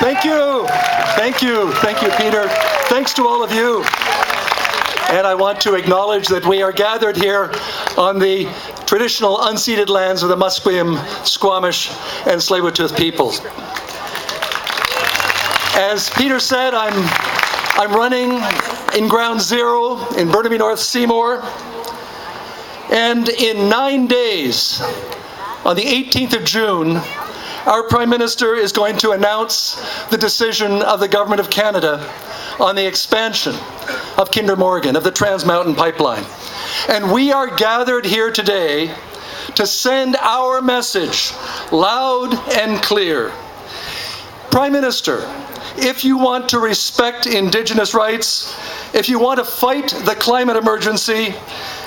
Thank you. Thank you. Thank you, Peter. Thanks to all of you. And I want to acknowledge that we are gathered here on the traditional unceded lands of the Musqueam, Squamish, and Tsleil-Waututh peoples. As Peter said, I'm running in Ground Zero in Burnaby North Seymour. And in 9 days, on the 18th of June, our Prime Minister is going to announce the decision of the Government of Canada on the expansion of Kinder Morgan, of the Trans Mountain Pipeline. And we are gathered here today to send our message loud and clear. Prime Minister, if you want to respect Indigenous rights, if you want to fight the climate emergency,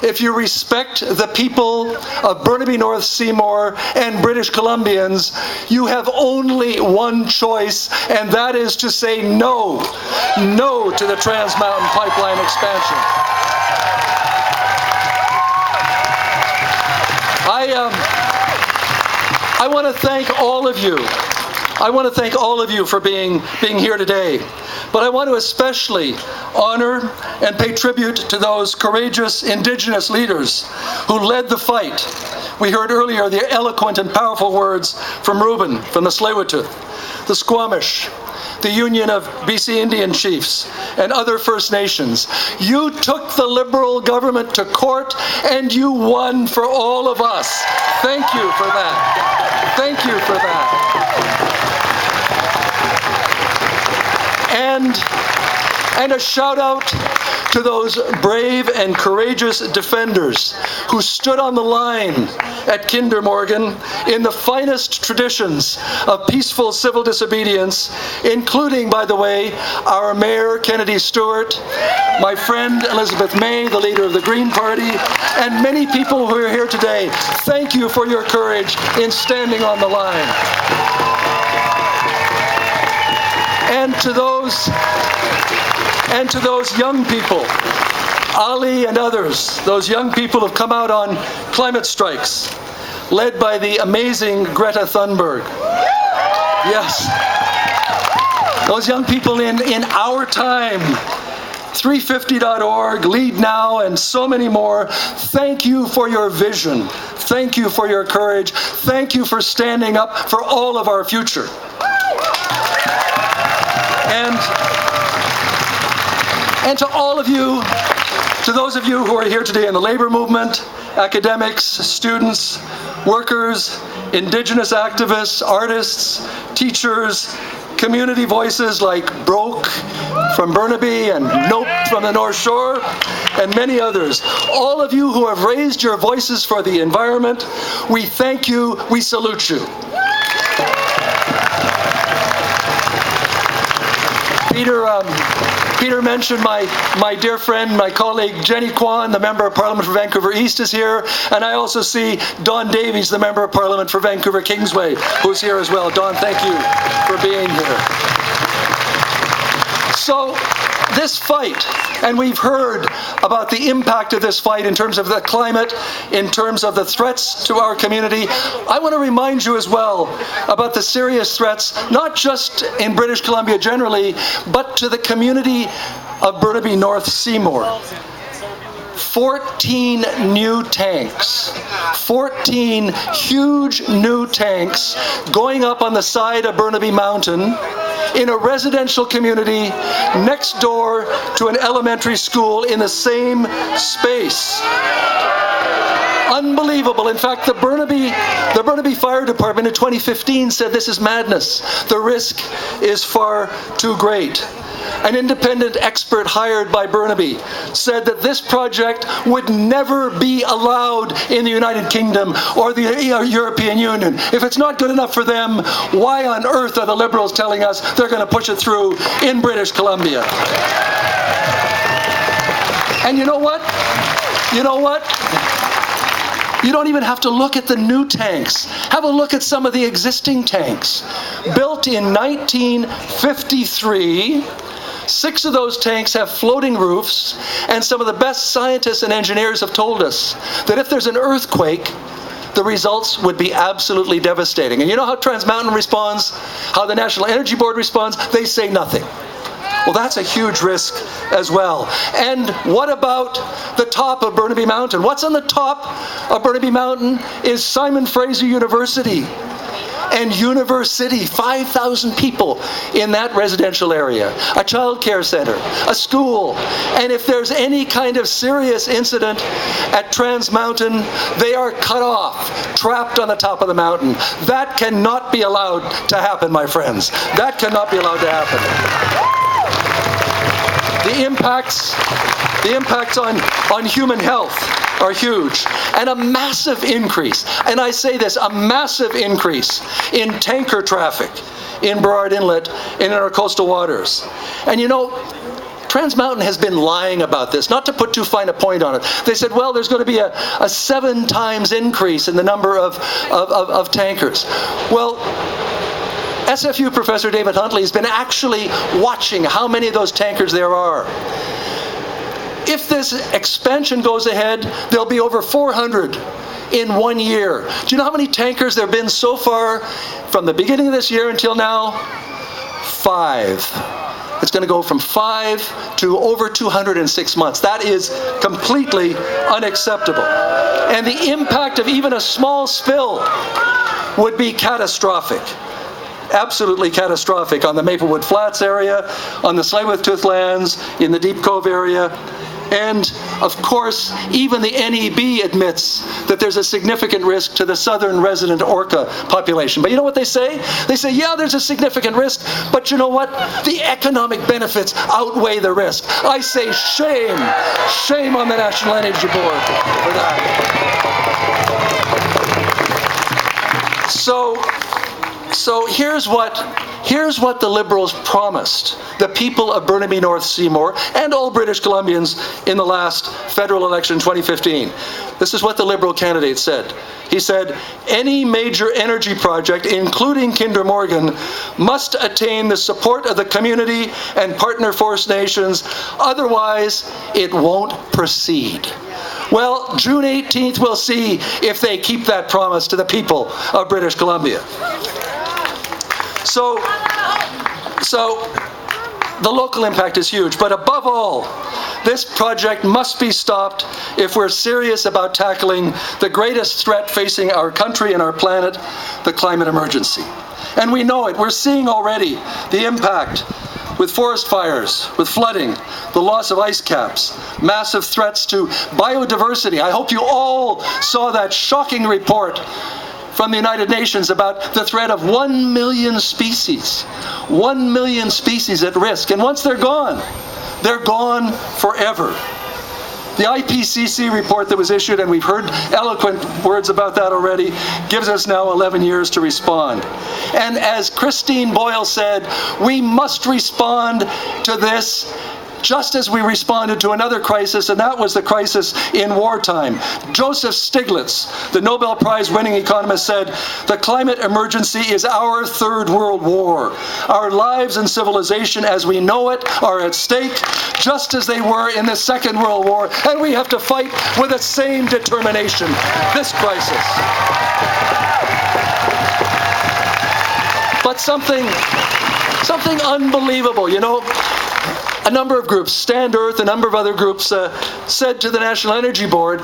if you respect the people of Burnaby North Seymour and British Columbians, you have only one choice, and that is to say no. No to the Trans Mountain Pipeline expansion. I want to thank all of you. I want to thank all of you for being here today. But I want to especially honor and pay tribute to those courageous Indigenous leaders who led the fight. We heard earlier the eloquent and powerful words from Reuben, from the Tsleil-Waututh, the Squamish, the Union of BC Indian Chiefs, and other First Nations. You took the Liberal government to court, and you won for all of us. Thank you for that. Thank you for that. And a shout out to those brave and courageous defenders who stood on the line at Kinder Morgan in the finest traditions of peaceful civil disobedience, including, by the way, our Mayor Kennedy Stewart, my friend Elizabeth May, the leader of the Green Party, and many people who are here today. Thank you for your courage in standing on the line. And to those young people, Ali and others, those young people have come out on climate strikes, led by the amazing Greta Thunberg. Yes. Those young people in Our Time, 350.org, Lead Now, and so many more. Thank you for your vision. Thank you for your courage. Thank you for standing up for all of our future. And to all of you, to those of you who are here today in the labor movement, academics, students, workers, Indigenous activists, artists, teachers, community voices like Broke from Burnaby and Nope from the North Shore, and many others. All of you who have raised your voices for the environment, we thank you, we salute you. Peter mentioned my dear friend, my colleague Jenny Kwan, the Member of Parliament for Vancouver East, is here, and I also see Don Davies, the Member of Parliament for Vancouver Kingsway, who's here as well. Don, thank you for being here. So, this fight, and we've heard about the impact of this fight in terms of the climate, in terms of the threats to our community. I want to remind you as well about the serious threats, not just in British Columbia generally, but to the community of Burnaby North Seymour. 14 new tanks, 14 huge new tanks going up on the side of Burnaby Mountain in a residential community next door to an elementary school in the same space. Unbelievable. In fact, the Burnaby Fire Department in 2015 said this is madness. The risk is far too great. An independent expert hired by Burnaby said that this project would never be allowed in the United Kingdom or the European Union. If it's not good enough for them, why on earth are the Liberals telling us they're going to push it through in British Columbia? And you know what? You know what? You don't even have to look at the new tanks. Have a look at some of the existing tanks. Built in 1953, 6 of those tanks have floating roofs, and some of the best scientists and engineers have told us that if there's an earthquake, the results would be absolutely devastating. And you know how Trans Mountain responds? How the National Energy Board responds, they say nothing. Well, that's a huge risk as well. And what about the top of Burnaby Mountain? What's on the top of Burnaby Mountain is Simon Fraser University. And University, 5,000 people in that residential area, a child care center, a school. And if there's any kind of serious incident at Trans Mountain, they are cut off, trapped on the top of the mountain. That cannot be allowed to happen, my friends. That cannot be allowed to happen. The impacts on human health are huge, and a massive increase, and I say this, a massive increase in tanker traffic in Burrard Inlet and in our coastal waters. And you know, Trans Mountain has been lying about this, not to put too fine a point on it. They said, well, there's going to be a 7 times increase in the number of tankers. Well, SFU Professor David Huntley has been actually watching how many of those tankers there are. If this expansion goes ahead, there'll be over 400 in 1 year. Do you know how many tankers there have been so far from the beginning of this year until now? 5. It's going to go from 5 to over 200 in 6 months. That is completely unacceptable. And the impact of even a small spill would be catastrophic. Absolutely catastrophic on the Maplewood Flats area, on the Tsleil-Waututh lands, in the Deep Cove area. And, of course, even the NEB admits that there's a significant risk to the southern resident orca population. But you know what they say? They say, yeah, there's a significant risk, but you know what? The economic benefits outweigh the risk. I say shame. Shame on the National Energy Board for that. So here's what the Liberals promised the people of Burnaby North Seymour and all British Columbians in the last federal election in 2015. This is what the Liberal candidate said. He said, any major energy project, including Kinder Morgan, must attain the support of the community and partner First Nations, otherwise it won't proceed. Well, June 18th, we'll see if they keep that promise to the people of British Columbia. So the local impact is huge, but above all, this project must be stopped if we're serious about tackling the greatest threat facing our country and our planet, the climate emergency. And we know it. We're seeing already the impact with forest fires, with flooding, the loss of ice caps, massive threats to biodiversity. I hope you all saw that shocking report from the United Nations about the threat of 1 million species. 1 million species at risk. And once they're gone forever. The IPCC report that was issued, and we've heard eloquent words about that already, gives us now 11 years to respond. And as Christine Boyle said, we must respond to this just as we responded to another crisis, and that was the crisis in wartime. Joseph Stiglitz, the Nobel Prize-winning economist, said, the climate emergency is our third world war. Our lives and civilization as we know it are at stake, just as they were in the Second World War, and we have to fight with the same determination this crisis. But something unbelievable, you know. A number of groups, Stand Earth, a number of other groups said to the National Energy Board,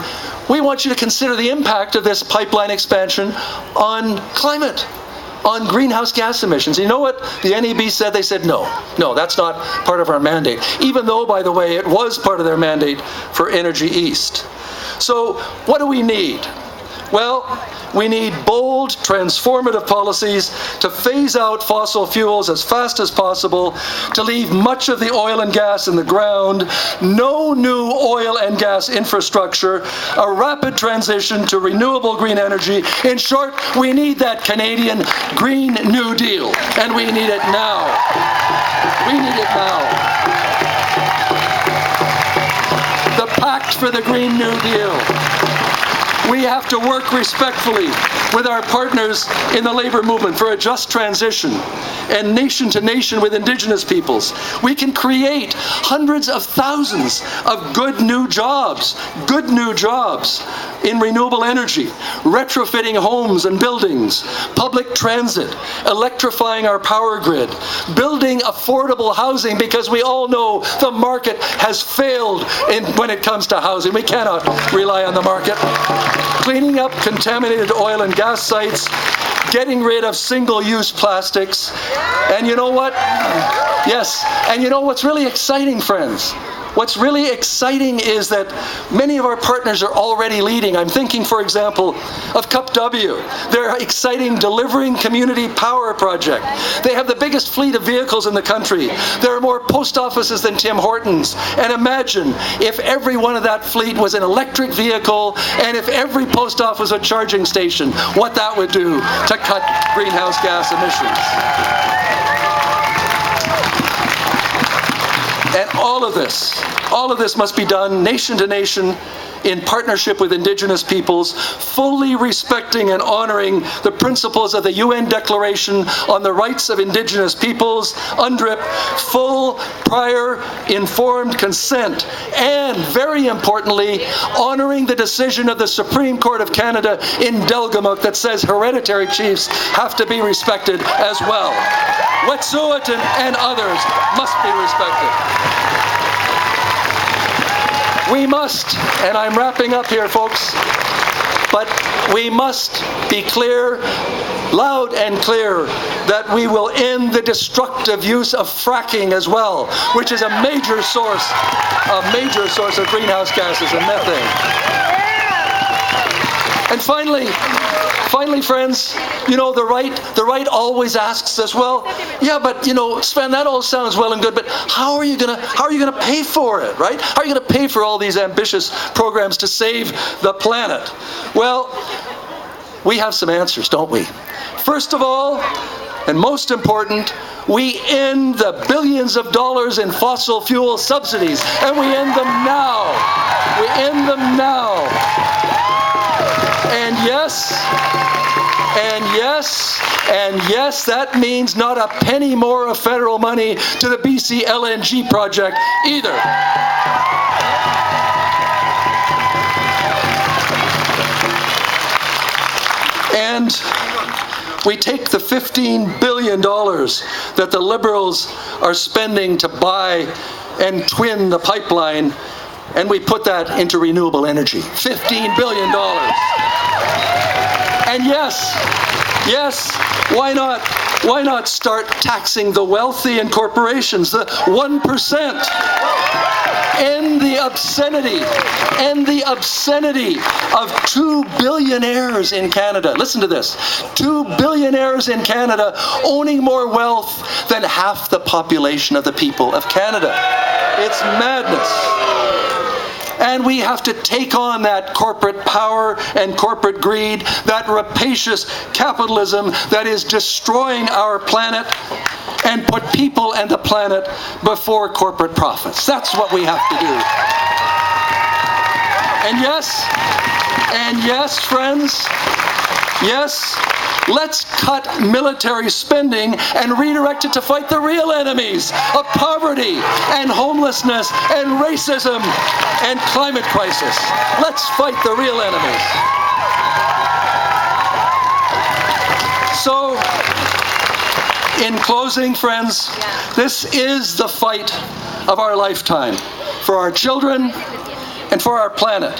we want you to consider the impact of this pipeline expansion on climate, on greenhouse gas emissions. You know what the NEB said? They said, no, that's not part of our mandate. Even though, by the way, it was part of their mandate for Energy East. So what do we need? Well, we need bold, transformative policies to phase out fossil fuels as fast as possible, to leave much of the oil and gas in the ground, no new oil and gas infrastructure, a rapid transition to renewable green energy. In short, we need that Canadian Green New Deal, and we need it now. We need it now. The Pact for the Green New Deal. We have to work respectfully with our partners in the labor movement for a just transition and nation to nation with Indigenous peoples. We can create hundreds of thousands of good new jobs in renewable energy, retrofitting homes and buildings, public transit, electrifying our power grid, building affordable housing, because we all know the market has failed when it comes to housing. We cannot rely on the market. Cleaning up contaminated oil and gas sites, getting rid of single-use plastics. And you know what? Yes, and you know what's really exciting, friends? What's really exciting is that many of our partners are already leading. I'm thinking, for example, of Cup W, their exciting Delivering Community Power project. They have the biggest fleet of vehicles in the country. There are more post offices than Tim Hortons. And imagine if every one of that fleet was an electric vehicle, and if every post office was a charging station, what that would do to cut greenhouse gas emissions. And all of this must be done nation to nation in partnership with Indigenous peoples, fully respecting and honoring the principles of the UN Declaration on the Rights of Indigenous Peoples, UNDRIP, full, prior, informed consent, and very importantly, honoring the decision of the Supreme Court of Canada in Delgamuukw that says hereditary chiefs have to be respected as well. Wet'suwet'en and others must be respected. We must, and I'm wrapping up here, folks, but we must be clear, loud and clear, that we will end the destructive use of fracking as well, which is a major source of greenhouse gases and methane. And finally, friends, you know, the right always asks us, well, yeah, but you know, Sven, that all sounds well and good, but how are you gonna pay for it, right? How are you gonna pay for all these ambitious programs to save the planet? Well, we have some answers, don't we? First of all, and most important, we end the billions of dollars in fossil fuel subsidies, and we end them now. We end them now. And yes, that means not a penny more of federal money to the BC LNG project either. And we take the $15 billion that the Liberals are spending to buy and twin the pipeline, and we put that into renewable energy. $15 billion. And yes, why not start taxing the wealthy and corporations, the 1%? End the obscenity of 2 billionaires in Canada. Listen to this. 2 billionaires in Canada owning more wealth than half the population of the people of Canada. It's madness. And we have to take on that corporate power and corporate greed, that rapacious capitalism that is destroying our planet, and put people and the planet before corporate profits. That's what we have to do. And yes, friends, yes, let's cut military spending and redirect it to fight the real enemies of poverty and homelessness and racism and climate crisis. Let's fight the real enemies. So, in closing, friends, this is the fight of our lifetime for our children and for our planet.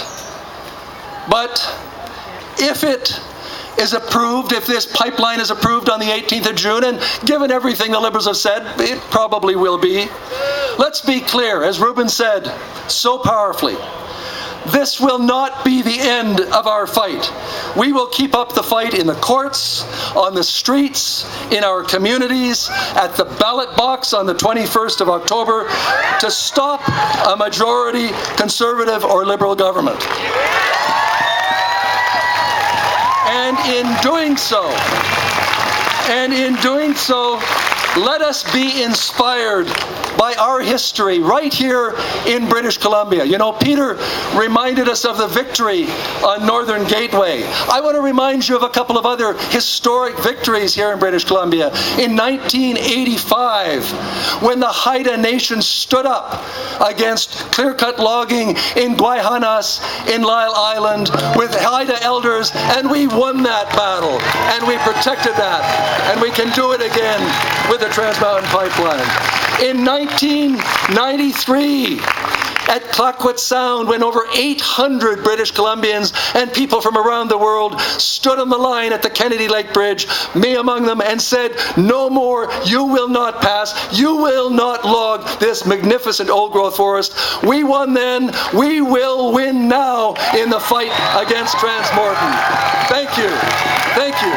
But if it is approved, if this pipeline is approved on the 18th of June, and given everything the Liberals have said, it probably will be, let's be clear, as Ruben said so powerfully, this will not be the end of our fight. We will keep up the fight in the courts, on the streets, in our communities, at the ballot box on the 21st of October, to stop a majority Conservative or Liberal government. And in doing so, Let us be inspired by our history right here in British Columbia. You know, Peter reminded us of the victory on Northern Gateway. I want to remind you of a couple of other historic victories here in British Columbia. In 1985, when the Haida Nation stood up against clear-cut logging in Guayhanas in Lyle Island with Haida elders, and we won that battle, and we protected that, and we can do it again with the Trans Mountain Pipeline. In 1993, at Clayoquot Sound, when over 800 British Columbians and people from around the world stood on the line at the Kennedy Lake Bridge, me among them, and said, "No more, you will not pass, you will not log this magnificent old-growth forest." We won then, we will win now in the fight against Trans Mountain. Thank you. Thank you.